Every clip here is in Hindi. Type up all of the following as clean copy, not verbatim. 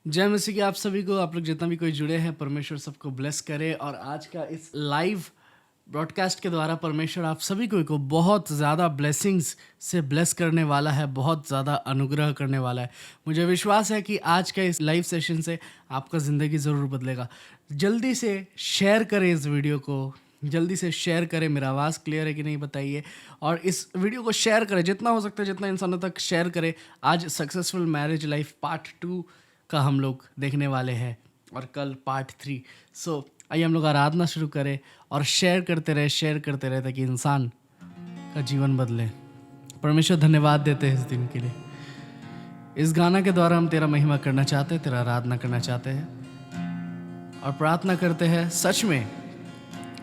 जय मसीह की आप सभी को, आप लोग जितना भी कोई जुड़े हैं, परमेश्वर सबको ब्लेस करे। और आज का इस लाइव ब्रॉडकास्ट के द्वारा परमेश्वर आप सभी को बहुत ज़्यादा ब्लेसिंग्स से ब्लेस करने वाला है, बहुत ज़्यादा अनुग्रह करने वाला है। मुझे विश्वास है कि आज का इस लाइव सेशन से आपका ज़िंदगी ज़रूर बदलेगा। जल्दी से शेयर करें इस वीडियो को, जल्दी से शेयर करें। मेरा आवाज़ क्लियर है कि नहीं बताइए। और इस वीडियो को शेयर करें, जितना हो सकता है जितना इंसानों तक शेयर करें। आज सक्सेसफुल मैरिज लाइफ पार्ट 2 का हम लोग देखने वाले हैं और कल पार्ट 3। सो आइए हम लोग आराधना शुरू करें और शेयर करते रहे ताकि इंसान का जीवन बदले। परमेश्वर धन्यवाद देते हैं इस दिन के लिए। इस गाना के द्वारा हम तेरा महिमा करना चाहते हैं, तेरा आराधना करना चाहते हैं और प्रार्थना करते हैं सच में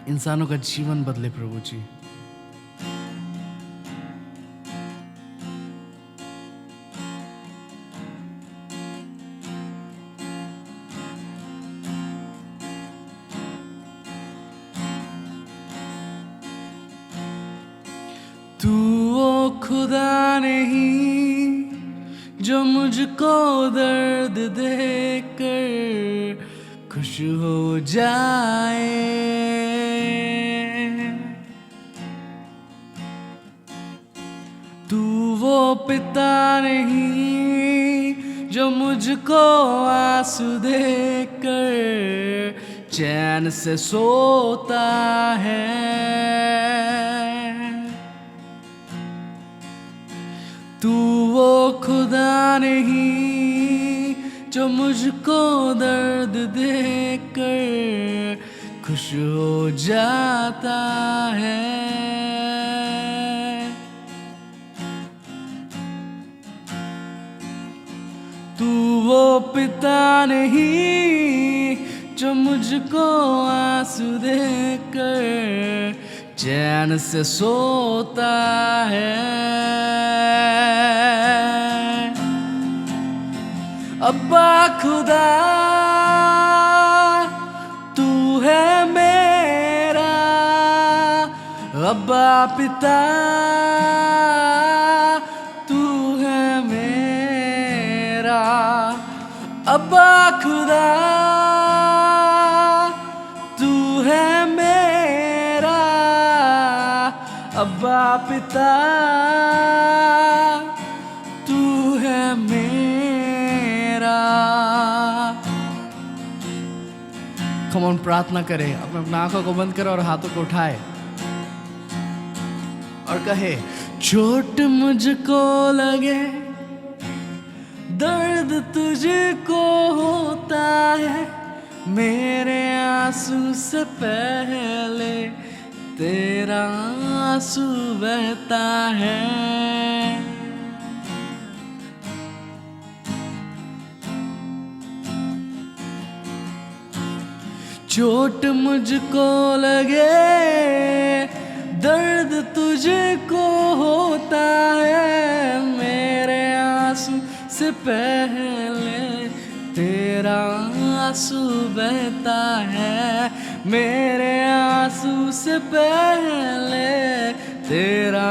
इंसानों का जीवन बदले प्रभु जी। तू वो खुदा नहीं जो मुझको दर्द देकर खुश हो जाए। तू वो पिता नहीं जो मुझको आंसू देकर चैन से सोता है। तू वो खुदा नहीं जो मुझको दर्द देकर खुश हो जाता है। तू वो पिता नहीं जो मुझको आंसू देकर चैन से सोता है। अब्बा खुदा तू है मेरा, अब्बा पिता तू है मेरा। अब्बा खुदा तू है मेरा, अब्बा पिता तू है मेरा। कम ऑन, प्रार्थना करें, अपने आंखों को बंद करें और हाथों को उठाए और कहे चोट मुझको लगे, दर्द तुझको होता है, मेरे आंसू से पहले तेरा आंसू बहता है। चोट मुझको लगे, दर्द तुझको होता है, मेरे आंसू से पहले तेरा आंसू बहता है। मेरे आंसू से पहले तेरा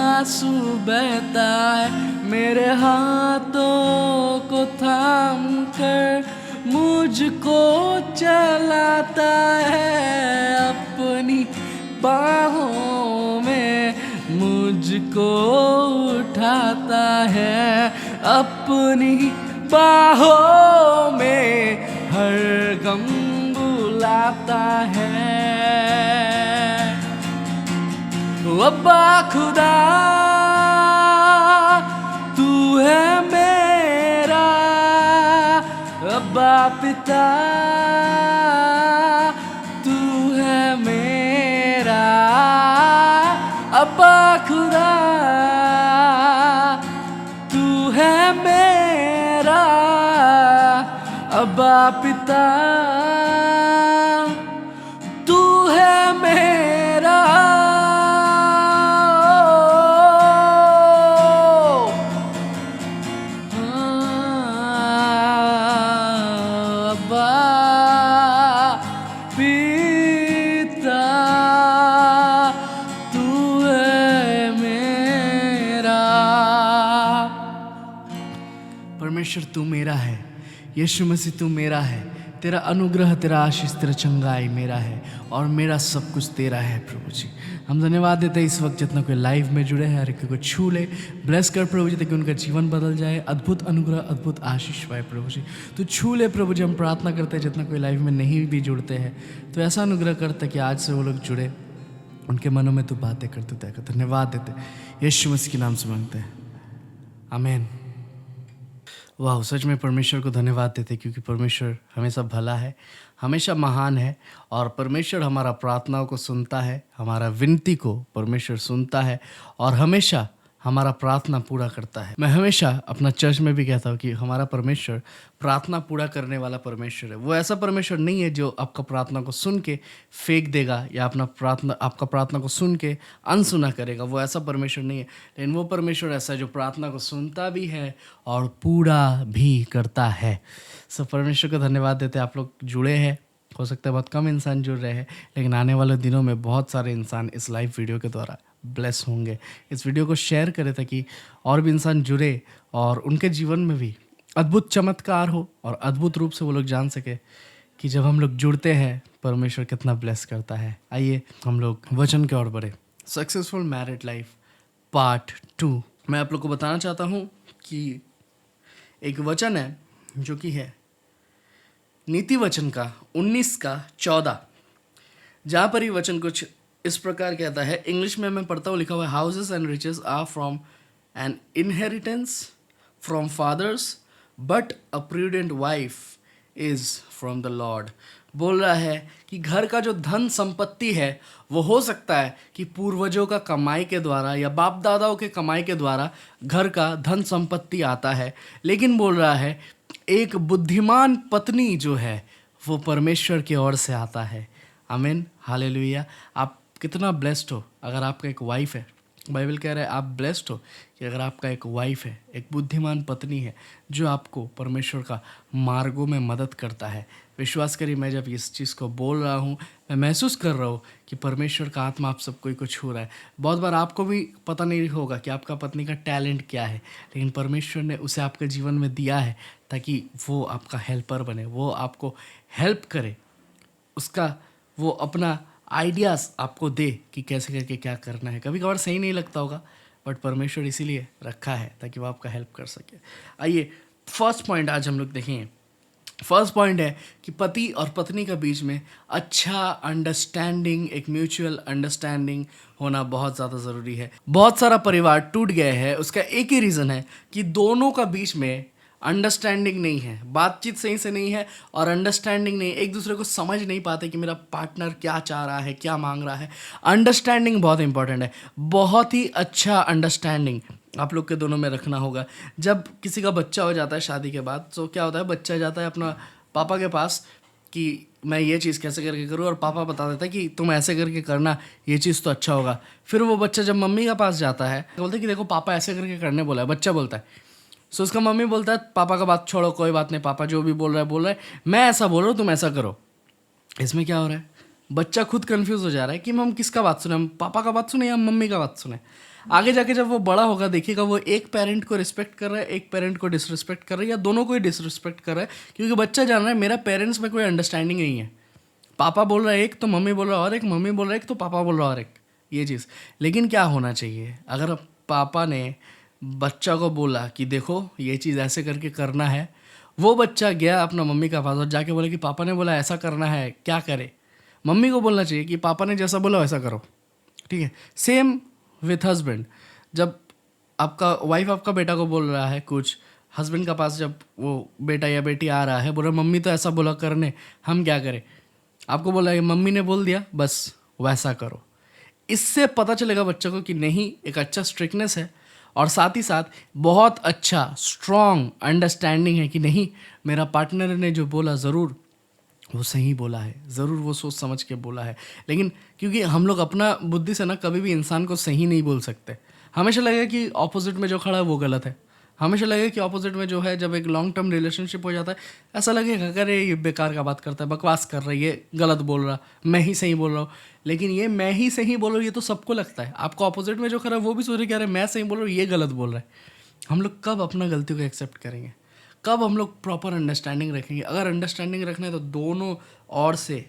आंसू बहता है। मेरे हाथों को थाम कर मुझको चलाता है, अपनी बाहों में मुझको उठाता है, अपनी बाहों में हर गम बुलाता है। अब्बा खुदा तू है मेरा, अब्बा पिता तू है मेरा। अब्बा खुदा तू है मेरा, अब्बा पिता तू है मेरा। अब्बा पिता तू है मेरा। परमेश्वर तू मेरा है, यीशु मसीह तू मेरा है, तेरा अनुग्रह, तेरा आशीष, तेरा चंगाई मेरा है और मेरा सब कुछ तेरा है प्रभु जी। हम धन्यवाद देते हैं इस वक्त जितना कोई लाइव में जुड़े हैं, हर एक को छू ले, ब्लेस कर प्रभु जी, ताकि उनका जीवन बदल जाए, अद्भुत अनुग्रह, अद्भुत आशीष पाए प्रभु जी। तू छू ले प्रभु जी। हम प्रार्थना करते हैं जितना कोई लाइव में नहीं भी जुड़ते हैं, तो ऐसा अनुग्रह करते कि आज से वो लोग जुड़े, उनके मनों में तू बातें करते तय कर। धन्यवाद देते यीशु मसीह के नाम से मांगते हैं, आमीन। वाह, सच में परमेश्वर को धन्यवाद देते क्योंकि परमेश्वर हमेशा भला है, हमेशा महान है और परमेश्वर हमारा प्रार्थनाओं को सुनता है, हमारा विनती को परमेश्वर सुनता है और हमेशा हमारा प्रार्थना पूरा करता है। मैं हमेशा अपना चर्च में भी कहता हूँ कि हमारा परमेश्वर प्रार्थना पूरा करने वाला परमेश्वर है। वो ऐसा परमेश्वर नहीं है जो आपका प्रार्थना को सुन के फेंक देगा या आपका प्रार्थना को सुन के अनसुना करेगा। वो ऐसा परमेश्वर नहीं है, लेकिन वो परमेश्वर ऐसा है जो प्रार्थना को सुनता भी है और पूरा भी करता है। सब परमेश्वर को धन्यवाद देते। आप लोग जुड़े हैं, हो सकता है बहुत कम इंसान जुड़ रहे हैं, लेकिन आने वाले दिनों में बहुत सारे इंसान इस लाइव वीडियो के द्वारा ब्लेस होंगे। इस वीडियो को शेयर करें ताकि और भी इंसान जुड़े और उनके जीवन में भी अद्भुत चमत्कार हो और अद्भुत रूप से वो लोग जान सके कि जब हम लोग जुड़ते हैं परमेश्वर कितना ब्लेस करता है। आइए हम लोग वचन की ओर बढ़े। Successful married life part 2। मैं आप लोग को बताना चाहता हूँ कि एक वचन है जो कि है नीति वचन का 19 का 14, जहाँ पर ये वचन कुछ इस प्रकार कहता है। इंग्लिश में मैं पढ़ता हूँ, लिखा हुआ है, houses and riches are from an inheritance from fathers but a prudent wife is from the Lord. बोल रहा है कि घर का जो धन संपत्ति है वो हो सकता है कि पूर्वजों का कमाई के द्वारा या बाप दादाओं के कमाई के द्वारा घर का धन संपत्ति आता है, लेकिन बोल रहा है एक बुद्धिमान पत्नी जो है वो परमेश्वर की ओर से आता है। आमीन, हालेलुया। आप कितना ब्लेस्ड हो अगर आपका एक वाइफ है। बाइबल कह रहा है आप ब्लेस्ड हो कि अगर आपका एक वाइफ है, एक बुद्धिमान पत्नी है जो आपको परमेश्वर का मार्गों में मदद करता है। विश्वास करिए, मैं जब इस चीज़ को बोल रहा हूँ मैं महसूस कर रहा हूँ कि परमेश्वर का आत्मा आप सबको ही कुछ छू रहा है। बहुत बार आपको भी पता नहीं होगा कि आपका पत्नी का टैलेंट क्या है, लेकिन परमेश्वर ने उसे आपके जीवन में दिया है ताकि वो आपका हेल्पर बने, वो आपको हेल्प करे, उसका वो अपना आइडियाज़ आपको दे कि कैसे करके क्या करना है। कभी कभार सही नहीं लगता होगा, बट परमेश्वर इसीलिए रखा है ताकि वो आपका हेल्प कर सके। आइए फर्स्ट पॉइंट आज हम लोग देखेंगे। फर्स्ट पॉइंट है कि पति और पत्नी के बीच में अच्छा अंडरस्टैंडिंग, एक म्यूचुअल अंडरस्टैंडिंग होना बहुत ज़्यादा ज़रूरी है। बहुत सारा परिवार टूट गए हैं, उसका एक ही रीज़न है कि दोनों का बीच में अंडरस्टैंडिंग नहीं है, बातचीत सही से नहीं है और अंडरस्टैंडिंग नहीं, एक दूसरे को समझ नहीं पाते कि मेरा पार्टनर क्या चाह रहा है, क्या मांग रहा है। अंडरस्टैंडिंग बहुत इंपॉर्टेंट है, बहुत ही अच्छा अंडरस्टैंडिंग आप लोग के दोनों में रखना होगा। जब किसी का बच्चा हो जाता है शादी के बाद, तो क्या होता है, बच्चा जाता है अपना पापा के पास कि मैं ये चीज़ कैसे करके करूँ, और पापा बता देता है कि तुम ऐसे करके करना, ये चीज़ तो अच्छा होगा। फिर वो बच्चा जब मम्मी के पास जाता है बोलते कि देखो पापा ऐसे करके करने बोला है, बच्चा बोलता है। सो उसका मम्मी बोलता है पापा का बात छोड़ो, कोई बात नहीं, पापा जो भी बोल रहा है, मैं ऐसा बोल रहा हूँ तुम ऐसा करो। इसमें क्या हो रहा है, बच्चा खुद कंफ्यूज हो जा रहा है कि हम किसका बात सुने, हम पापा का बात सुने या मम्मी का बात सुने। आगे जाके जब वो बड़ा होगा देखिएगा वो एक पेरेंट को रिस्पेक्ट कर रहा है, एक पेरेंट को डिसरिस्पेक्ट कर रहा है, या दोनों को ही डिसरिस्पेक्ट कर रहा है, क्योंकि बच्चा जान रहा है मेरा पेरेंट्स में कोई अंडरस्टैंडिंग नहीं है। पापा बोल रहा है एक तो मम्मी बोल रहा है और एक, मम्मी बोल रहा है एक तो पापा बोल रहा है और एक, ये चीज़। लेकिन क्या होना चाहिए, अगर पापा ने बच्चा को बोला कि देखो ये चीज़ ऐसे करके करना है, वो बच्चा गया अपना मम्मी का पास और जाके बोला कि पापा ने बोला ऐसा करना है, क्या करे। मम्मी को बोलना चाहिए कि पापा ने जैसा बोला वैसा करो, ठीक है। सेम विथ हस्बैंड, जब आपका वाइफ आपका बेटा को बोल रहा है कुछ, हस्बैंड का पास जब वो बेटा या बेटी आ रहा है, बोल रहा मम्मी तो ऐसा बोला करने, हम क्या करें। आपको बोला है मम्मी ने बोल दिया बस वैसा करो। इससे पता चलेगा बच्चों को कि नहीं, एक अच्छा स्ट्रिक्टनेस है और साथ ही साथ बहुत अच्छा स्ट्रॉन्ग अंडरस्टैंडिंग है कि नहीं, मेरा पार्टनर ने जो बोला ज़रूर वो सही बोला है, ज़रूर वो सोच समझ के बोला है। लेकिन क्योंकि हम लोग अपना बुद्धि से ना कभी भी इंसान को सही नहीं बोल सकते, हमेशा लगेगा कि ऑपोजिट में जो खड़ा है वो गलत है, हमेशा लगेगा कि ऑपोजिट में जो है, जब एक लॉन्ग टर्म रिलेशनशिप हो जाता है ऐसा लगेगा अरे ये बेकार का बात करता है, बकवास कर रहा है, ये गलत बोल रहा, मैं ही सही बोल रहा हूँ। लेकिन ये मैं ही सही बोल रहा हूँ ये तो सबको लगता है, आपको ऑपोजिट में जो खड़ा है वो भी सोच रहे कि अरे मैं सही बोल रहा हूँ, ये गलत बोल रहा है। हम लोग कब अपना गलती को एक्सेप्ट करेंगे, कब हम लोग प्रॉपर अंडरस्टैंडिंग रखेंगे? अगर अंडरस्टैंडिंग रखना है तो दोनों ओर से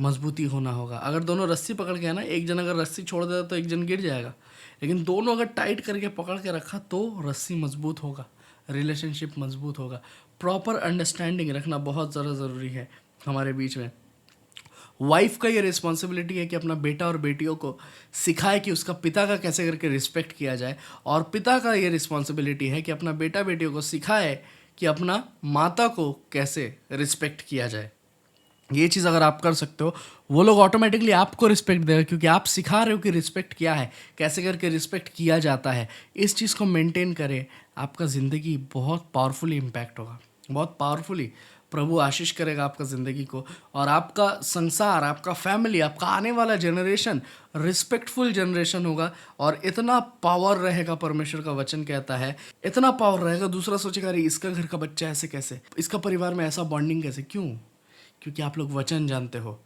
मजबूती होना होगा। अगर दोनों रस्सी पकड़ के है ना, एक जन अगर रस्सी छोड़ देता तो एक जन गिर जाएगा, लेकिन दोनों अगर टाइट करके पकड़ के रखा तो रस्सी मजबूत होगा, रिलेशनशिप मजबूत होगा। प्रॉपर अंडरस्टैंडिंग रखना बहुत ज़्यादा ज़रूरी है हमारे बीच में। वाइफ का ये रिस्पॉन्सिबिलिटी है कि अपना बेटा और बेटियों को सिखाए कि उसका पिता का कैसे करके रिस्पेक्ट किया जाए, और पिता का ये रिस्पॉन्सिबिलिटी है कि अपना बेटा बेटियों को सिखाए कि अपना माता को कैसे रिस्पेक्ट किया जाए। ये चीज़ अगर आप कर सकते हो, वो लोग ऑटोमेटिकली आपको रिस्पेक्ट देगा, क्योंकि आप सिखा रहे हो कि रिस्पेक्ट क्या है, कैसे करके रिस्पेक्ट किया जाता है। इस चीज़ को मेंटेन करें, आपका ज़िंदगी बहुत पावरफुली इम्पैक्ट होगा, बहुत पावरफुली प्रभु आशीष करेगा आपका ज़िंदगी को, और आपका संसार, आपका फैमिली, आपका आने वाला जनरेशन रिस्पेक्टफुल जनरेशन होगा। और इतना पावर रहेगा, परमेश्वर का वचन कहता है इतना पावर रहेगा, दूसरा सोचेगा अरे इसका घर का बच्चा ऐसे कैसे, इसका परिवार में ऐसा बॉन्डिंग कैसे, क्यों? क्योंकि आप लोग वचन जानते हो,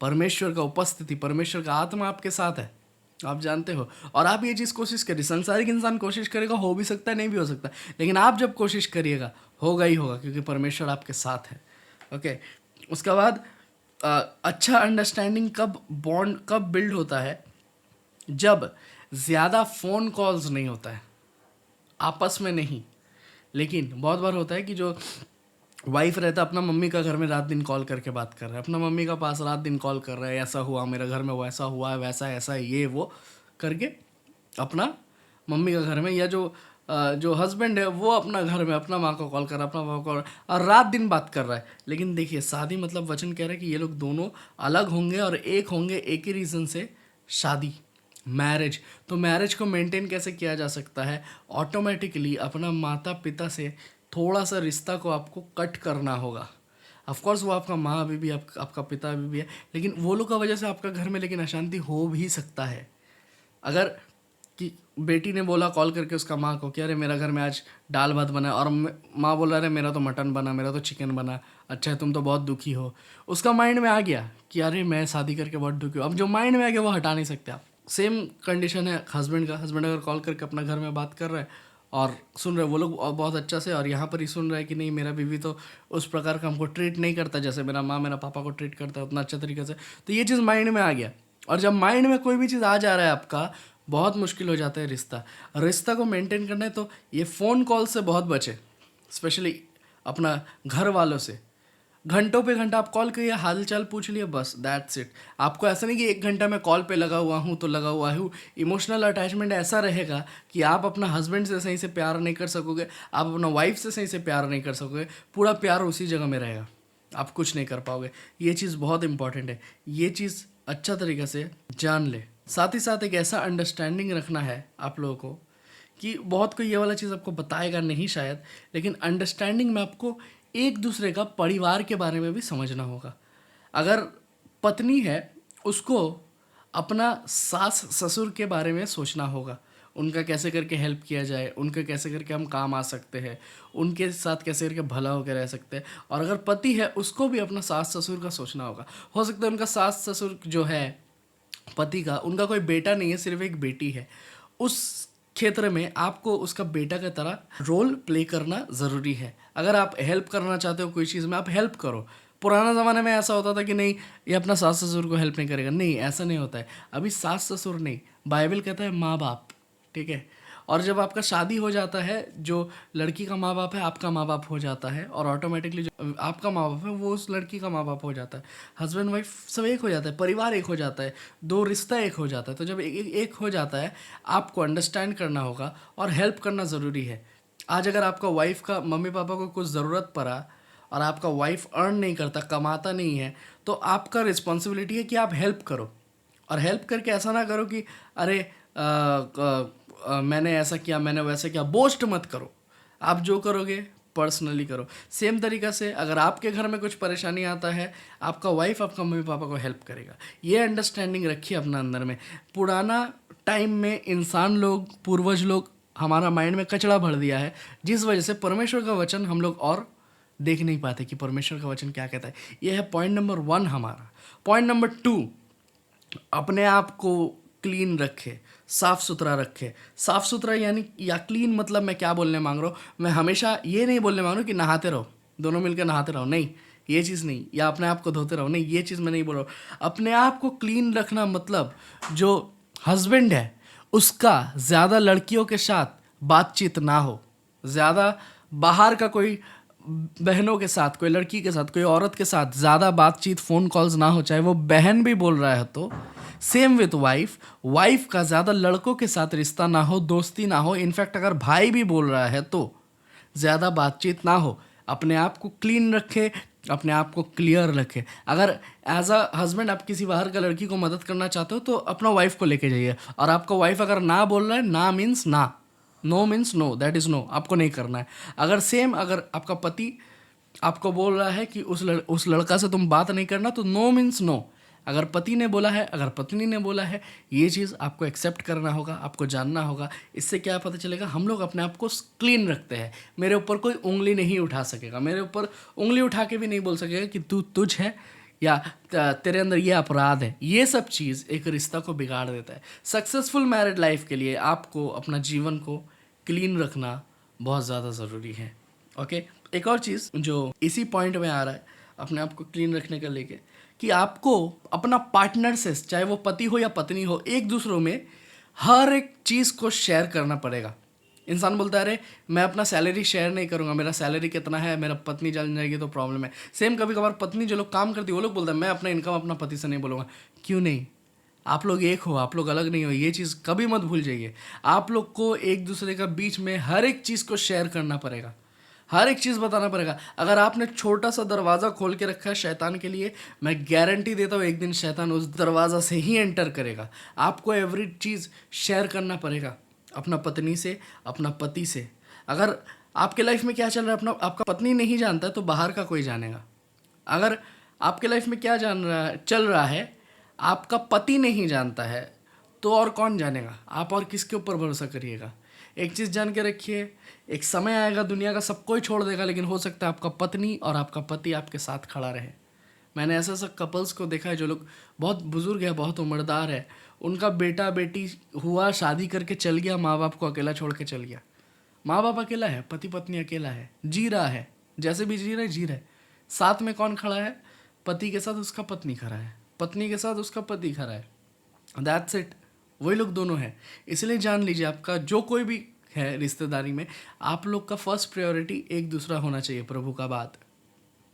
परमेश्वर का उपस्थिति, परमेश्वर का आत्मा आपके साथ है, आप जानते हो। और आप ये चीज़ कोशिश करिए, संसारिक इंसान कोशिश करेगा, हो भी सकता है, नहीं भी हो सकता, लेकिन आप जब कोशिश करिएगा होगा ही होगा, क्योंकि परमेश्वर आपके साथ है। ओके, उसके बाद अच्छा अंडरस्टैंडिंग कब बिल्ड होता है? जब ज़्यादा फ़ोन कॉल्स नहीं होता है, आपस में नहीं। लेकिन बहुत बार होता है कि जो वाइफ रहता है, अपना मम्मी का घर में रात दिन कॉल करके बात कर रहा है, अपना मम्मी का पास रात दिन कॉल कर रहा है, ऐसा हुआ मेरे घर में, वैसा हुआ है, वैसा ऐसा है, ये वो करके अपना मम्मी का घर में, या जो हस्बैंड है वो अपना घर में अपना माँ को कॉल कर रहा है, अपना पापा को कॉल, और रात दिन बात कर रहा है। लेकिन देखिए, शादी मतलब वचन कह रहा है कि ये लोग दोनों अलग होंगे और एक होंगे, एक ही रीज़न से, शादी, मैरिज। तो मैरिज को मेंटेन कैसे किया जा सकता है? ऑटोमेटिकली अपना माता पिता से थोड़ा सा रिश्ता को आपको कट करना होगा। ऑफ कोर्स वो आपका माँ अभी भी, आपका पिता अभी भी है, लेकिन वो लोग का वजह से आपका घर में लेकिन अशांति हो भी सकता है। अगर कि बेटी ने बोला कॉल करके उसका माँ को कि अरे मेरा घर में आज दाल भात बना, और माँ बोल रहा है मेरा तो मटन बना, मेरा तो चिकन बना, अच्छा है तुम तो बहुत दुखी हो। उसका माइंड में आ गया कि अरे मैं शादी करके बहुत दुखी हूँ। अब जो माइंड में आ गया वो हटा नहीं सकते आप। सेम कंडीशन है हस्बैंड का। हस्बैंड अगर कॉल करके अपना घर में बात कर रहा है और सुन रहे वो लोग बहुत अच्छा से, और यहाँ पर ही सुन रहा है कि नहीं मेरा बीवी तो उस प्रकार का हमको ट्रीट नहीं करता जैसे मेरा माँ मेरा पापा को ट्रीट करता है उतना अच्छा तरीके से, तो ये चीज़ माइंड में आ गया। और जब माइंड में कोई भी चीज़ आ जा रहा है आपका, बहुत मुश्किल हो जाता है रिश्ता को मेंटेन करना है। तो ये फ़ोन कॉल से बहुत बचे, स्पेशली अपना घर वालों से। घंटों पे घंटा आप कॉल करिए, हाल चाल पूछ लिए, बस दैट्स इट। आपको ऐसा नहीं कि 1 घंटा मैं कॉल पे लगा हुआ हूँ तो लगा हुआ हूँ। इमोशनल अटैचमेंट ऐसा रहेगा कि आप अपना हस्बैंड से सही से प्यार नहीं कर सकोगे, आप अपना वाइफ से सही से प्यार नहीं कर सकोगे, पूरा प्यार उसी जगह में रहेगा, आप कुछ नहीं कर पाओगे। ये चीज़ बहुत इंपॉर्टेंट है, ये चीज़ अच्छा तरीके से जान ले। साथ ही साथ एक ऐसा अंडरस्टैंडिंग रखना है आप लोगों को कि बहुत कोई ये वाला चीज़ आपको बताएगा नहीं शायद, लेकिन अंडरस्टैंडिंग में आपको एक दूसरे का परिवार के बारे में भी समझना होगा। अगर पत्नी है, उसको अपना सास ससुर के बारे में सोचना होगा, उनका कैसे करके हेल्प किया जाए, उनके कैसे करके हम काम आ सकते हैं, उनके साथ कैसे करके भला होकर रह सकते हैं। और अगर पति है, उसको भी अपना सास ससुर का सोचना होगा। हो सकता है उनका सास ससुर जो है पति का, उनका कोई बेटा नहीं है, सिर्फ एक बेटी है। उस क्षेत्र में आपको उसका बेटा की तरह रोल प्ले करना ज़रूरी है। अगर आप हेल्प करना चाहते हो कोई चीज़ में, आप हेल्प करो। पुराना ज़माने में ऐसा होता था कि नहीं ये अपना सास ससुर को हेल्प नहीं करेगा, नहीं ऐसा नहीं होता है। अभी सास ससुर नहीं, बाइबल कहता है माँ बाप, ठीक है। और जब आपका शादी हो जाता है, जो लड़की का माँ बाप है आपका माँ बाप हो जाता है, और ऑटोमेटिकली जो आपका माँ बाप है वो उस लड़की का माँ बाप हो जाता है। हस्बैंड वाइफ सब एक हो जाता है, परिवार एक हो जाता है, दो रिश्ता एक हो जाता है। तो जब एक हो जाता है, आपको अंडरस्टैंड करना होगा और हेल्प करना ज़रूरी है। आज अगर आपका वाइफ का मम्मी पापा को कुछ ज़रूरत पड़ा और आपका वाइफ अर्न नहीं करता, कमाता नहीं है, तो आपका रिस्पॉन्सिबिलिटी है कि आप हेल्प करो। और हेल्प करके ऐसा ना करो कि अरे मैंने ऐसा किया, मैंने वैसा किया, बोस्ट मत करो। आप जो करोगे पर्सनली करो। सेम तरीक़ा से अगर आपके घर में कुछ परेशानी आता है, आपका वाइफ आपका मम्मी पापा को हेल्प करेगा। ये अंडरस्टैंडिंग रखिए अपना अंदर में। पुराना टाइम में इंसान लोग, पूर्वज लोग हमारा माइंड में कचड़ा भर दिया है, जिस वजह से परमेश्वर का वचन हम लोग और देख नहीं पाते कि परमेश्वर का वचन क्या कहता है। ये है पॉइंट नंबर 1 हमारा। पॉइंट नंबर 2, अपने आप को क्लीन रखे, साफ सुथरा रखे। साफ सुथरा यानी या क्लीन मतलब मैं क्या बोलने मांग रहा हूँ, मैं हमेशा ये नहीं बोलने मांग रहा हूँ कि नहाते रहो, दोनों मिलकर नहाते रहो, नहीं, ये चीज़ नहीं, या अपने आप को धोते रहो, नहीं, ये चीज़ मैं नहीं बोल रहा हूँ। अपने आप को क्लीन रखना मतलब जो हस्बैंड है उसका ज़्यादा लड़कियों के साथ बातचीत ना हो, ज़्यादा बाहर का कोई बहनों के साथ, कोई लड़की के साथ, कोई औरत के साथ ज़्यादा बातचीत, फ़ोन कॉल्स ना हो, चाहे वो बहन भी बोल रहा है तो। सेम विथ वाइफ, वाइफ का ज़्यादा लड़कों के साथ रिश्ता ना हो, दोस्ती ना हो। इनफैक्ट अगर भाई भी बोल रहा है तो ज़्यादा बातचीत ना हो। अपने आप को क्लीन रखे, अपने आप को क्लियर रखे। अगर एज अ हस्बैंड आप किसी बाहर का लड़की को मदद करना चाहते हो तो अपना वाइफ को लेके जाइए, और आपका वाइफ अगर ना बोल रहा है, ना मीन्स ना, no means no, that is no, आपको नहीं करना है। अगर सेम अगर आपका पति आपको बोल रहा है कि उस लड़का से तुम बात नहीं करना, तो नो मीन्स नो। अगर पति ने बोला है, अगर पत्नी ने बोला है, ये चीज़ आपको एक्सेप्ट करना होगा, आपको जानना होगा। इससे क्या पता चलेगा, हम लोग अपने आप को क्लीन रखते हैं। मेरे ऊपर कोई उंगली नहीं उठा सकेगा, मेरे ऊपर उंगली उठा के भी नहीं बोल सकेगा कि तू तुझ है या तेरे अंदर ये अपराध है। ये सब चीज़ एक रिश्ता को बिगाड़ देता है। सक्सेसफुल मैरिड लाइफ के लिए आपको अपना जीवन को क्लीन रखना बहुत ज़्यादा ज़रूरी है। ओके, एक और चीज़ जो इसी पॉइंट में आ रहा है अपने आप को क्लीन रखने का लेके, कि आपको अपना पार्टनर से, चाहे वो पति हो या पत्नी हो, एक दूसरों में हर एक चीज़ को शेयर करना पड़ेगा। इंसान बोलता है अरे मैं अपना सैलरी शेयर नहीं करूँगा, मेरा सैलरी कितना है, मेरा पत्नी जान जाएगी तो प्रॉब्लम है। सेम कभी कभार पत्नी जो लोग काम करती है वो लोग बोलते हैं मैं अपना इनकम अपना पति से नहीं बोलूँगा। क्यों नहीं? आप लोग एक हो, आप लोग अलग नहीं हो, ये चीज़ कभी मत भूल जाइए। आप लोग को एक दूसरे का बीच में हर एक चीज़ को शेयर करना पड़ेगा, हर एक चीज़ बताना पड़ेगा। अगर आपने छोटा सा दरवाज़ा खोल के रखा है शैतान के लिए, मैं गारंटी देता हूँ एक दिन शैतान उस दरवाज़ा से ही एंटर करेगा। आपको एवरी चीज़ शेयर करना पड़ेगा अपना पत्नी से, अपना पति से। अगर आपके लाइफ में क्या चल रहा है अपना आपका पत्नी नहीं जानता है तो बाहर का कोई जानेगा। अगर आपके लाइफ में क्या चल रहा है आपका पति नहीं जानता है तो और कौन जानेगा? आप और किसके ऊपर भरोसा करिएगा? एक चीज़ जान के रखिए, एक समय आएगा दुनिया का सब कोई छोड़ देगा, लेकिन हो सकता है आपका पत्नी और आपका पति आपके साथ खड़ा रहे। मैंने ऐसे ऐसे कपल्स को देखा है जो लोग बहुत बुजुर्ग है, बहुत उम्रदार है, उनका बेटा बेटी हुआ, शादी करके चल गया, माँ बाप को अकेला छोड़ के चल गया। माँ बाप अकेला है, पति पत्नी अकेला है, जी रहा है, जैसे भी जी रहा है। साथ में कौन खड़ा है? पति के साथ उसका पत्नी खड़ा है, पत्नी के साथ उसका पति खड़ा है। दैट्स इट, वही लोग दोनों हैं। इसलिए जान लीजिए आपका जो कोई भी है रिश्तेदारी में, आप लोग का फर्स्ट प्रायोरिटी एक दूसरा होना चाहिए। प्रभु का बात,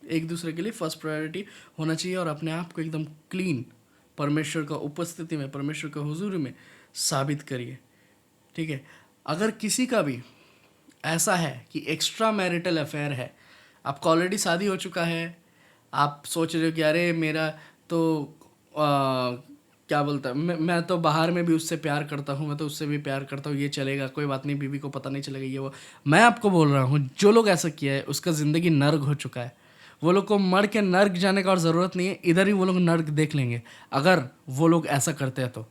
एक दूसरे के लिए फर्स्ट प्रायोरिटी होना चाहिए, और अपने आप को एकदम क्लीन परमेश्वर का उपस्थिति में, परमेश्वर के हुजूरी में साबित करिए। ठीक है? अगर किसी का भी ऐसा है कि एक्स्ट्रा मैरिटल अफेयर है, आपका ऑलरेडी शादी हो चुका है, आप सोच रहे हो कि अरे मेरा तो क्या बोलता है, मैं तो बाहर में भी उससे प्यार करता हूँ, मैं तो उससे भी प्यार करता हूँ, ये चलेगा, कोई बात नहीं, बीवी को पता नहीं चलेगा, ये वो। मैं आपको बोल रहा हूँ जो लोग ऐसा किया है उसका ज़िंदगी नर्क हो चुका है। वो लोग को मर के नर्क जाने का और ज़रूरत नहीं है, इधर ही वो लोग नर्क देख लेंगे अगर वो लोग ऐसा करते हैं तो।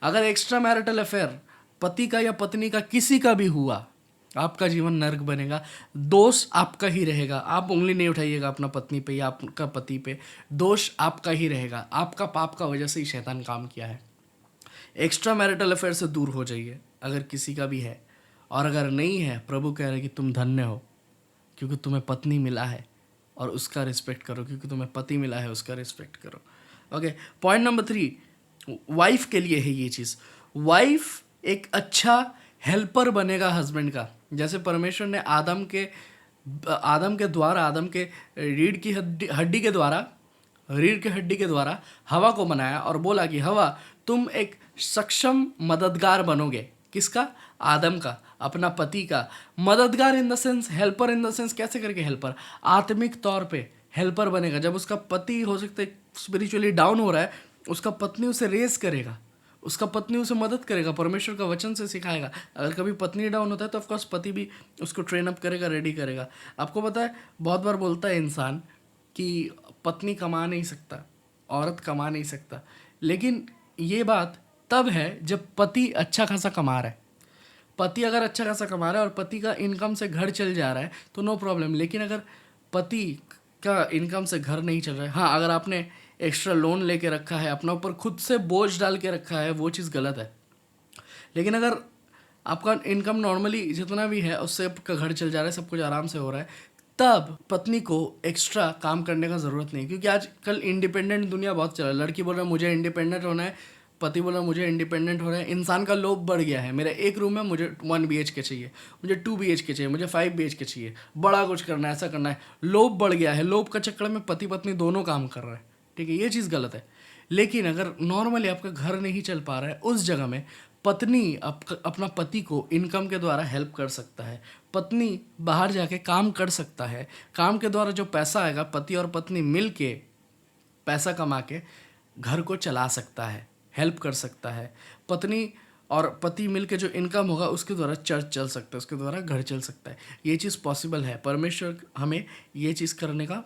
अगर एक्स्ट्रा मैरिटल अफेयर पति का या पत्नी का किसी का भी हुआ, आपका जीवन नर्क बनेगा, दोष आपका ही रहेगा। आप उंगली नहीं उठाइएगा अपना पत्नी पे या आपका पति पे, दोष आपका ही रहेगा। आपका पाप का वजह से ही शैतान काम किया है। एक्स्ट्रा मैरिटल अफेयर से दूर हो जाइए अगर किसी का भी है, और अगर नहीं है, प्रभु कह रहे हैं कि तुम धन्य हो क्योंकि तुम्हें पत्नी मिला है, और उसका रिस्पेक्ट करो, क्योंकि तुम्हें पति मिला है उसका रिस्पेक्ट करो। ओके, पॉइंट नंबर 3 वाइफ के लिए है ये चीज़। वाइफ एक अच्छा हेल्पर बनेगा हस्बैंड का। जैसे परमेश्वर ने आदम के द्वारा, आदम के रीढ़ की हड्डी के द्वारा हवा को बनाया और बोला कि हवा तुम एक सक्षम मददगार बनोगे। किसका? आदम का, अपना पति का। मददगार in the sense, helper in the sense, कैसे करके हेल्पर? आत्मिक तौर पे हेल्पर बनेगा। जब उसका पति हो सकता है स्पिरिचुअली डाउन हो रहा है, उसका पत्नी उसे रेस करेगा, उसका पत्नी उसे मदद करेगा, परमेश्वर का वचन से सिखाएगा। अगर कभी पत्नी डाउन होता है तो ऑफकोर्स पति भी उसको ट्रेन अप करेगा, रेडी करेगा। आपको पता है बहुत बार बोलता है इंसान कि पत्नी कमा नहीं सकता, औरत कमा नहीं सकता, लेकिन ये बात तब है जब पति अच्छा खासा कमा रहा है। पति अगर अच्छा खासा कमा रहा है और पति का इनकम से घर चल जा रहा है तो नो प्रॉब्लम। लेकिन अगर पति का इनकम से घर नहीं चल रहा है, हाँ, अगर आपने एक्स्ट्रा लोन लेके रखा है, अपना ऊपर खुद से बोझ डाल के रखा है, वो चीज़ गलत है। लेकिन अगर आपका इनकम नॉर्मली जितना भी है उससे आपका घर चल जा रहा है, सब कुछ आराम से हो रहा है, तब पत्नी को एक्स्ट्रा काम करने का ज़रूरत नहीं है। क्योंकि आजकल इंडिपेंडेंट दुनिया बहुत चल रहा है। लड़की बोल रहा है मुझे इंडिपेंडेंट होना है, पति बोल रहा है मुझे इंडिपेंडेंट होना है। इंसान का लोभ बढ़ गया है, मेरा एक रूम है, मुझे 1 BHK चाहिए, मुझे 2 BHK चाहिए, मुझे 5 BHK चाहिए, बड़ा कुछ करना है, ऐसा करना है। लोभ बढ़ गया है, लोभ का चक्कर में पति पत्नी दोनों काम कर रहा है। ठीक है, ये चीज़ गलत है। लेकिन अगर नॉर्मली आपका घर नहीं चल पा रहा है, उस जगह में पत्नी अपना पति को इनकम के द्वारा हेल्प कर सकता है। पत्नी बाहर जाके काम कर सकता है, काम के द्वारा जो पैसा आएगा पति और पत्नी मिल के पैसा कमा के घर को चला सकता है, हेल्प कर सकता है। पत्नी और पति मिल के जो इनकम होगा उसके द्वारा चर्च चल सकता है, उसके द्वारा घर चल सकता है। ये चीज़ पॉसिबल है। परमेश्वर हमें ये चीज़ करने का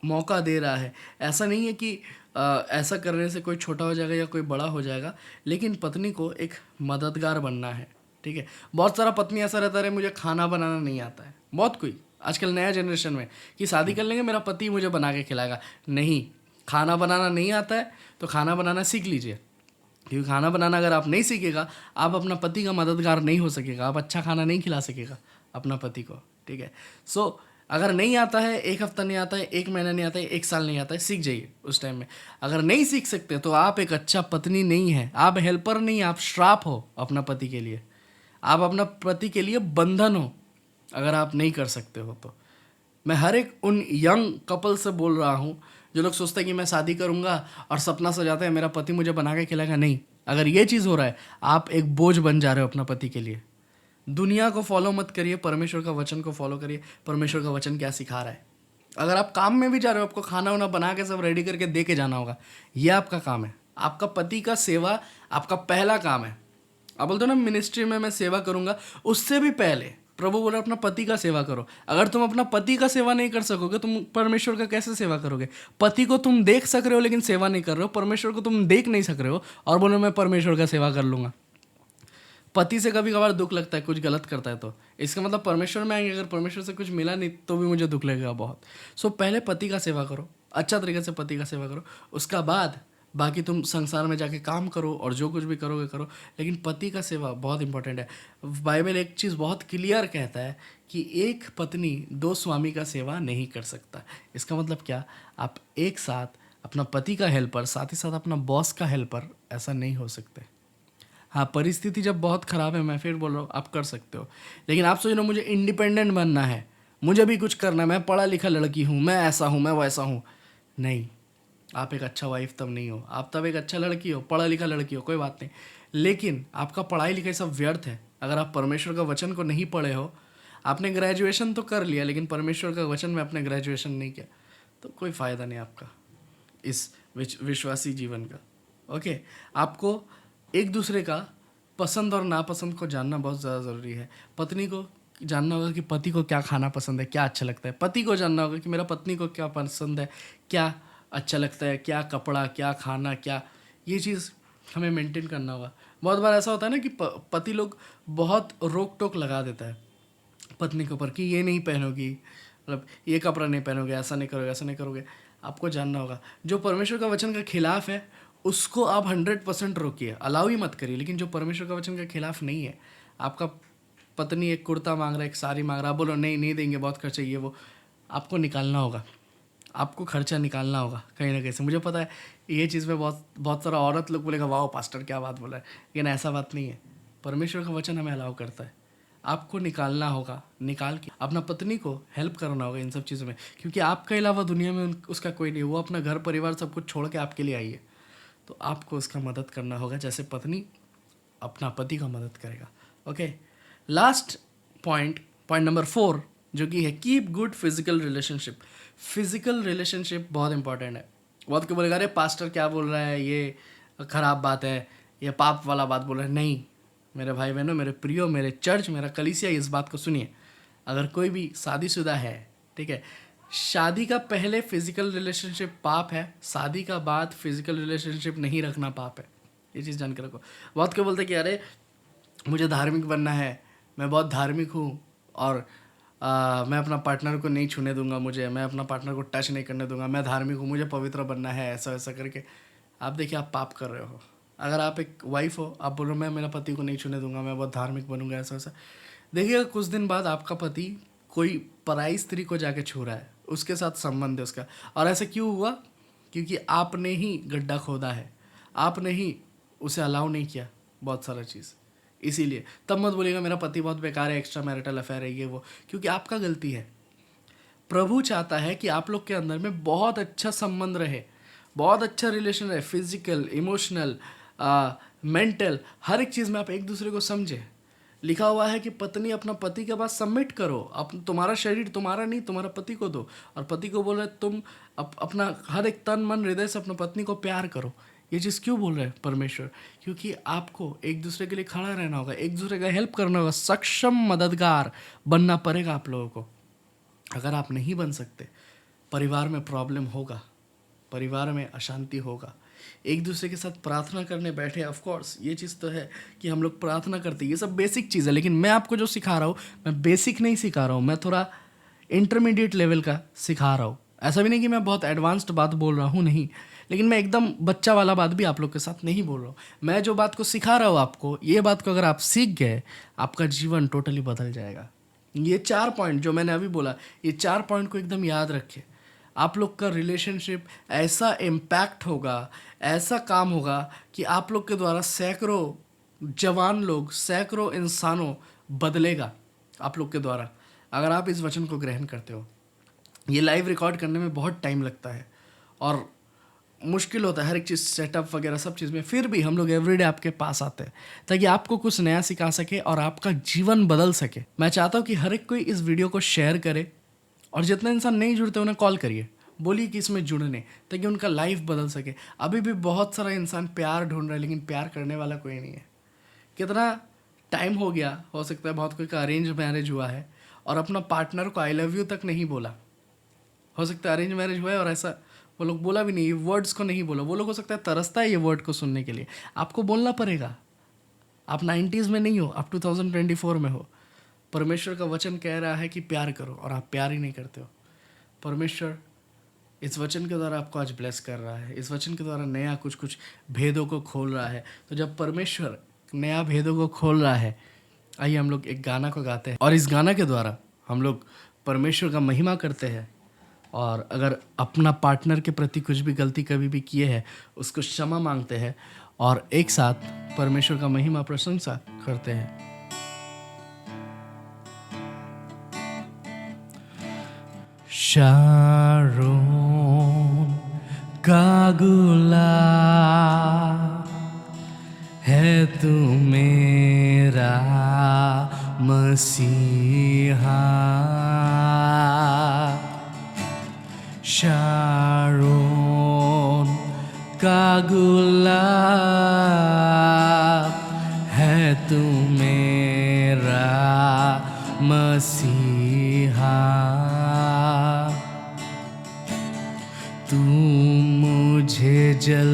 मौका दे रहा है। ऐसा नहीं है कि ऐसा करने से कोई छोटा हो जाएगा या कोई बड़ा हो जाएगा, लेकिन पत्नी को एक मददगार बनना है। ठीक है, बहुत सारा पत्नी ऐसा रहता है मुझे खाना बनाना नहीं आता है। बहुत कोई आजकल नया जनरेशन में कि शादी कर लेंगे मेरा पति मुझे बना के खिलाएगा। नहीं, खाना बनाना नहीं आता है तो खाना बनाना सीख लीजिए। क्योंकि खाना बनाना अगर आप नहीं सीखेगा, आप अपना पति का मददगार नहीं हो सकेगा, आप अच्छा खाना नहीं खिला सकेगा अपना पति को। ठीक है, सो अगर नहीं आता है, 1 हफ्ता नहीं आता है, 1 महीना नहीं आता है, 1 साल नहीं आता है, सीख जाइए उस टाइम में। अगर नहीं सीख सकते तो आप एक अच्छा पत्नी नहीं है, आप हेल्पर नहीं, आप श्राप हो अपना पति के लिए, आप अपना पति के लिए बंधन हो अगर आप नहीं कर सकते हो तो। मैं हर एक उन यंग कपल से बोल रहा हूँ जो लोग सोचते हैं कि मैं शादी करूँगा और सपना सजाते हैं मेरा पति मुझे बना के खिलाएगा। नहीं, अगर ये चीज़ हो रहा है आप एक बोझ बन जा रहे हो अपना पति के लिए। दुनिया को फॉलो मत करिए, परमेश्वर का वचन को फॉलो करिए। परमेश्वर का वचन क्या सिखा रहा है। अगर आप काम में भी जा रहे हो, आपको खाना वाना बना के सब रेडी करके दे के जाना होगा, ये आपका काम है। आपका पति का सेवा आपका पहला काम है। आप बोलते हो ना मिनिस्ट्री में मैं सेवा करूंगा, उससे भी पहले प्रभु बोला अपना पति का सेवा करो। अगर तुम अपना पति का सेवा नहीं कर सकोगे, तुम परमेश्वर का कैसे सेवा करोगे। पति को तुम देख सक रहे हो लेकिन सेवा नहीं कर रहे हो, परमेश्वर को तुम देख नहीं सक रहे हो और बोलो मैं परमेश्वर का सेवा कर लूँगा। पति से कभी कभार दुख लगता है कुछ गलत करता है तो इसका मतलब परमेश्वर में आएंगे, अगर परमेश्वर से कुछ मिला नहीं तो भी मुझे दुख लगेगा बहुत। सो पहले पति का सेवा करो, अच्छा तरीके से पति का सेवा करो, उसका बाद बाकी तुम संसार में जाके काम करो और जो कुछ भी करोगे करो, लेकिन पति का सेवा बहुत इंपॉर्टेंट है। बाइबल एक चीज़ बहुत क्लियर कहता है कि एक पत्नी 2 स्वामी का सेवा नहीं कर सकता। इसका मतलब क्या, आप एक साथ अपना पति का हेल्पर साथ ही साथ अपना बॉस का हेल्पर ऐसा नहीं हो सकते। हाँ, परिस्थिति जब बहुत ख़राब है, मैं फिर बोल रहा हूँ आप कर सकते हो। लेकिन आप सोच रहे हो मुझे इंडिपेंडेंट बनना है, मुझे भी कुछ करना है, मैं पढ़ा लिखा लड़की हूँ, मैं ऐसा हूँ, मैं वैसा हूँ। नहीं, आप एक अच्छा वाइफ तब नहीं हो। आप तब एक अच्छा लड़की हो, पढ़ा लिखा लड़की हो, कोई बात नहीं। लेकिन आपका पढ़ाई लिखाई सब व्यर्थ है अगर आप परमेश्वर का वचन को नहीं पढ़े हो। आपने ग्रेजुएशन तो कर लिया लेकिन परमेश्वर का वचन में आपने ग्रेजुएशन नहीं किया तो कोई फ़ायदा नहीं आपका इस विश्वासी जीवन का। ओके, आपको एक दूसरे का पसंद और नापसंद को जानना बहुत ज़्यादा ज़रूरी है। पत्नी को जानना होगा कि पति को क्या खाना पसंद है, क्या अच्छा लगता है। पति को जानना होगा कि मेरा पत्नी को क्या पसंद है, क्या अच्छा लगता है, क्या कपड़ा, क्या खाना, क्या, ये चीज़ हमें मेंटेन करना होगा। बहुत बार ऐसा होता है ना कि पति लोग बहुत रोक टोक लगा देता है पत्नी के ऊपर कि ये नहीं पहनोगी, मतलब ये कपड़ा नहीं पहनोगे, ऐसा नहीं करोगे, ऐसा नहीं करोगे। आपको जानना होगा जो परमेश्वर का वचन का खिलाफ है उसको आप 100% रोकिए, अलाउ ही मत करिए। लेकिन जो परमेश्वर का वचन के खिलाफ नहीं है, आपका पत्नी एक कुर्ता मांग रहा है, एक साड़ी मांग रहा है, बोलो नहीं नहीं देंगे, बहुत खर्चा, ये वो, आपको निकालना होगा, आपको खर्चा निकालना होगा कहीं ना कहीं से। मुझे पता है ये चीज़ में बहुत बहुत सारा औरत लोग बोलेगा वाह पास्टर क्या बात बोला है, लेकिन ऐसा बात नहीं है। परमेश्वर का वचन हमें अलाउ करता है, आपको निकालना होगा, निकाल के अपना पत्नी को हेल्प करना होगा इन सब चीज़ों में, क्योंकि आपके अलावा दुनिया में उसका कोई नहीं। वो अपना घर परिवार सब कुछ छोड़ के आपके लिए आई है, तो आपको उसका मदद करना होगा जैसे पत्नी अपना पति का मदद करेगा। ओके, लास्ट पॉइंट नंबर 4 जो कि है keep good physical relationship. Physical relationship बहुत इंपॉर्टेंट है। बहुत क्यों बोलेगा अरे पास्टर क्या बोल रहा है, ये खराब बात है, ये पाप वाला बात बोल रहा है। नहीं मेरे भाई बहनों, मेरे प्रियो, मेरे चर्च, मेरा कलीसिया, इस बात को सुनिए। अगर कोई भी शादीशुदा है, ठीक है, शादी का पहले फिजिकल रिलेशनशिप पाप है, शादी का बाद फिजिकल रिलेशनशिप नहीं रखना पाप है। ये चीज़ जान के रखो। बहुत क्यों बोलते कि अरे मुझे धार्मिक बनना है, मैं बहुत धार्मिक हूँ और मैं अपना पार्टनर को नहीं छूने दूंगा, मैं अपना पार्टनर को टच नहीं करने दूंगा, मैं धार्मिक हूँ, मुझे पवित्र बनना है, ऐसा ऐसा करके आप देखिए आप पाप कर रहे हो। अगर आप एक वाइफ हो, आप बोल रहे हो मैं मेरा पति को नहीं छूने दूंगा, मैं बहुत धार्मिक बनूंगा, ऐसा ऐसा, देखिएगा कुछ दिन बाद आपका पति कोई पराई स्त्री को जाके छू रहा है, उसके साथ संबंध है उसका। और ऐसा क्यों हुआ? क्योंकि आपने ही गड्ढा खोदा है, आपने ही उसे अलाउ नहीं किया बहुत सारा चीज़। इसीलिए तब मत बोलिएगा मेरा पति बहुत बेकार है, एक्स्ट्रा मैरिटल अफेयर है ये वो, क्योंकि आपका गलती है। प्रभु चाहता है कि आप लोग के अंदर में बहुत अच्छा संबंध रहे, बहुत अच्छा रिलेशन रहे, फिजिकल, इमोशनल, मेंटल, हर एक चीज़ में आप एक दूसरे को समझे। लिखा हुआ है कि पत्नी अपना पति के पास सबमिट करो, तुम्हारा शरीर तुम्हारा नहीं, तुम्हारा पति को दो। और पति को बोल रहे तुम अपना हर एक तन मन हृदय से अपना पत्नी को प्यार करो। ये चीज़ क्यों बोल रहे हैं परमेश्वर? क्योंकि आपको एक दूसरे के लिए खड़ा रहना होगा, एक दूसरे का हेल्प करना होगा, सक्षम मददगार बनना पड़ेगा आप लोगों को। अगर आप नहीं बन सकते, परिवार में प्रॉब्लम होगा, परिवार में अशांति होगा। एक दूसरे के साथ प्रार्थना करने बैठे, ऑफ कोर्स ये चीज़ तो है कि हम लोग प्रार्थना करते हैं, ये सब बेसिक चीज़ है। लेकिन मैं आपको जो सिखा रहा हूँ, मैं बेसिक नहीं सिखा रहा हूँ, मैं थोड़ा इंटरमीडिएट लेवल का सिखा रहा हूँ। ऐसा भी नहीं कि मैं बहुत एडवांस्ड बात बोल रहा हूँ, नहीं, लेकिन मैं एकदम बच्चा वाला बात भी आप लोग के साथ नहीं बोल रहा हूँ। मैं जो बात को सिखा रहा हूँ आपको, ये बात को अगर आप सीख गए, आपका जीवन टोटली बदल जाएगा। ये 4 पॉइंट जो मैंने अभी बोला, ये 4 पॉइंट को एकदम याद रखिए। आप लोग का रिलेशनशिप ऐसा इम्पैक्ट होगा, ऐसा काम होगा कि आप लोग के द्वारा सैकड़ों जवान लोग, सैकड़ों इंसानों बदलेगा आप लोग के द्वारा, अगर आप इस वचन को ग्रहण करते हो। ये लाइव रिकॉर्ड करने में बहुत टाइम लगता है और मुश्किल होता है, हर एक चीज़ सेटअप वगैरह सब चीज़ में, फिर भी हम लोग एवरीडे आपके पास आते हैं ताकि आपको कुछ नया सिखा सके और आपका जीवन बदल सके। मैं चाहता हूँ कि हर एक कोई इस वीडियो को शेयर करे और जितने इंसान नहीं जुड़ते उन्हें कॉल करिए, बोलिए कि इसमें जुड़ने, ताकि उनका लाइफ बदल सके। अभी भी बहुत सारा इंसान प्यार ढूंढ रहा है, लेकिन प्यार करने वाला कोई नहीं है। कितना टाइम हो गया, हो सकता है बहुत कोई का अरेंज मैरिज हुआ है और अपना पार्टनर को आई लव यू तक नहीं बोला। हो सकता है अरेंज मैरिज हुआ है और ऐसा वो लोग बोला भी नहीं, ये वर्ड्स को नहीं बोला। वो लोग हो सकता है तरसता है ये वर्ड को सुनने के लिए। आपको बोलना पड़ेगा। आप 90s में नहीं हो, आप 2024 में हो। परमेश्वर का वचन कह रहा है कि प्यार करो और आप प्यार ही नहीं करते हो। परमेश्वर इस वचन के द्वारा आपको आज ब्लेस कर रहा है, इस वचन के द्वारा नया कुछ भेदों को खोल रहा है। तो जब परमेश्वर नया भेदों को खोल रहा है, आइए हम लोग एक गाना को गाते हैं और इस गाना के द्वारा हम लोग परमेश्वर का महिमा करते हैं। और अगर अपना पार्टनर के प्रति कुछ भी गलती कभी भी किए हैं, उसको क्षमा मांगते हैं और एक साथ परमेश्वर का महिमा प्रशंसा करते हैं। शारोन का गुलाब है तू मेरा मसीहा, शारोन का गुलाब है तू मेरा मसीहा, तू मुझे जल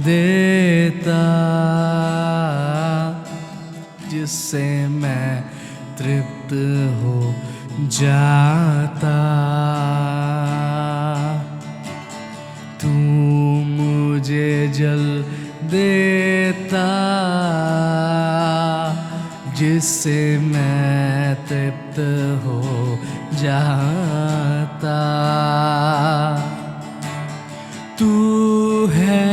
देता जिससे मैं तृप्त हो जाता, तू मुझे जल देता जिससे मैं तृप्त हो जाता। तू है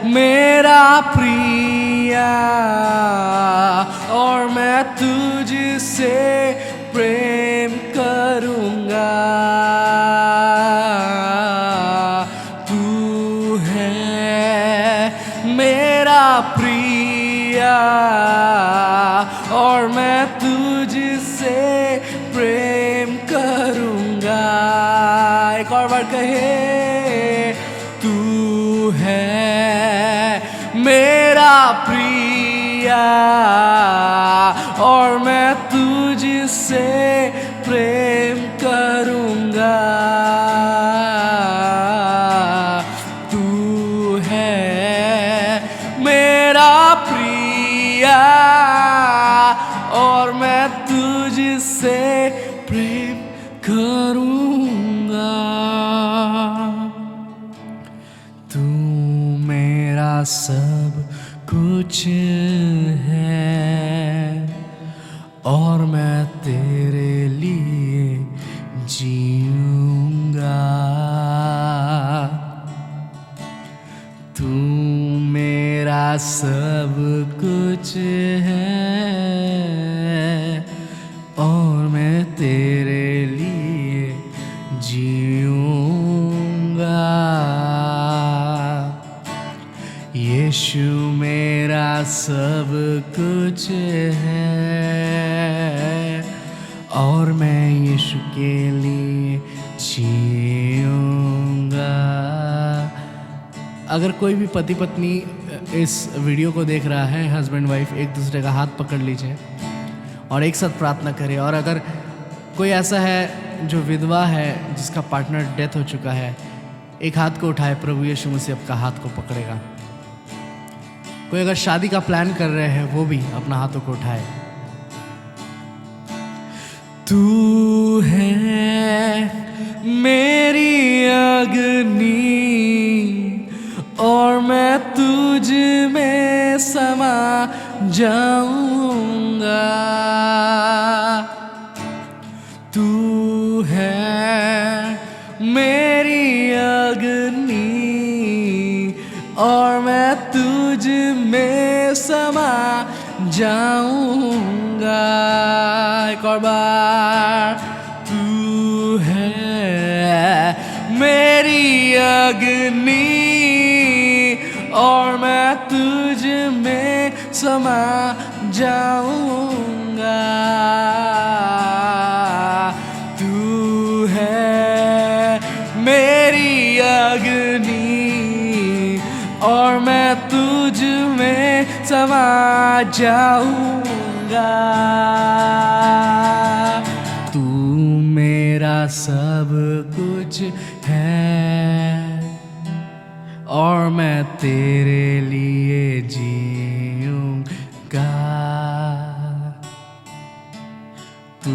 मेरा प्रिया और मैं तुझसे प्रेम करूँगा, तू है मेरा प्रिया और मैं तुझसे प्रेम करूँगा। एक और बार कहे, तू है मेरा प्रिया और मैं तुझसे प्रेम करूँगा, तू है मेरा प्रिया और मैं तुझसे सब कुछ है और मैं तेरे लिए जीऊंगा। तू मेरा सब कुछ है और मैं तेरे लिए जीऊंगा। यीशु मेरा सब कुछ है और मैं यीशु के लिए जीऊंगा। अगर कोई भी पति पत्नी इस वीडियो को देख रहा है, हस्बैंड वाइफ एक दूसरे का हाथ पकड़ लीजिए और एक साथ प्रार्थना करें। और अगर कोई ऐसा है जो विधवा है, जिसका पार्टनर डेथ हो चुका है, एक हाथ को उठाए, प्रभु यीशु मसीह आपका हाथ को पकड़ेगा। कोई अगर शादी का प्लान कर रहे हैं, वो भी अपना हाथों को उठाए। तू है मेरी अग्नि और मैं तुझ में समा जाऊंगा। तू है मेरी अग्नि और मैं तुझ में समा जाऊंगा। एक और बार, तू है मेरी अग्नि और मैं तुझ में समा जाऊंगा। तू है मेरी अग्नि और मैं तुझ में समा जाऊंगा। तू मेरा सब कुछ है और मैं तेरे लिए जीऊंगा। तू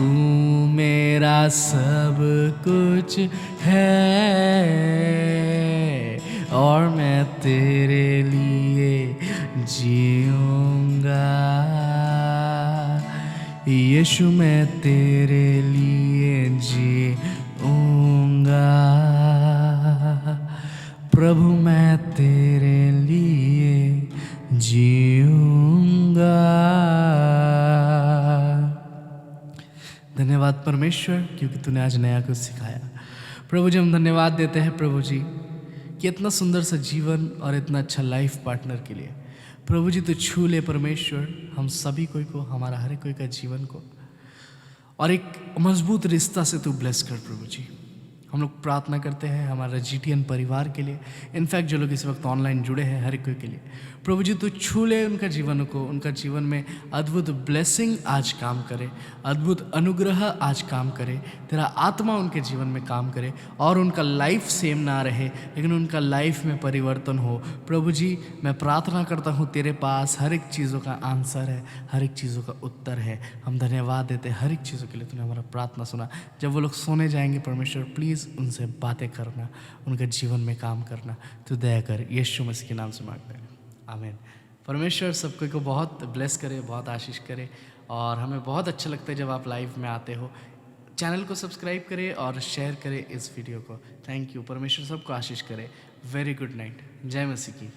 मेरा सब कुछ है और मैं तेरे लिए जीऊंगा। यीशु मैं तेरे लिए जीऊंगा। प्रभु मैं तेरे लिए जीऊंगा। धन्यवाद परमेश्वर, क्योंकि तूने आज नया कुछ सिखाया। प्रभु जी हम धन्यवाद देते हैं प्रभु जी कि इतना सुंदर सा जीवन और इतना अच्छा लाइफ पार्टनर के लिए। प्रभु जी तू छू ले परमेश्वर हम सभी कोई को, हमारा हर कोई का जीवन को, और एक मजबूत रिश्ता से तू ब्लेस कर प्रभु जी। हम लोग प्रार्थना करते हैं हमारा GTN परिवार के लिए, इनफैक्ट जो लोग इस वक्त ऑनलाइन जुड़े हैं हर कोई के लिए। प्रभु जी तू छू ले उनका जीवन को, उनका जीवन में अद्भुत ब्लेसिंग आज काम करे, अद्भुत अनुग्रह आज काम करे, तेरा आत्मा उनके जीवन में काम करे और उनका लाइफ सेम ना रहे लेकिन उनका लाइफ में परिवर्तन हो। प्रभु जी मैं प्रार्थना करता हूँ तेरे पास हर एक चीज़ों का आंसर है, हर एक चीज़ों का उत्तर है। हम धन्यवाद देते हैं हर एक चीज़ों के लिए, तूने हमारा प्रार्थना सुना। जब वो लोग सोने जाएंगे परमेश्वर प्लीज़ उनसे बातें करना, उनके जीवन में काम करना, तो दया कर। यीशु मसीह के नाम से मांगते हैं, आमीन। परमेश्वर सबको को बहुत ब्लेस करे, बहुत आशीष करे, और हमें बहुत अच्छा लगता है जब आप लाइव में आते हो। चैनल को सब्सक्राइब करें और शेयर करें इस वीडियो को। Thank you. परमेश्वर सबको आशीष करे। Very good night. जय मसीह की।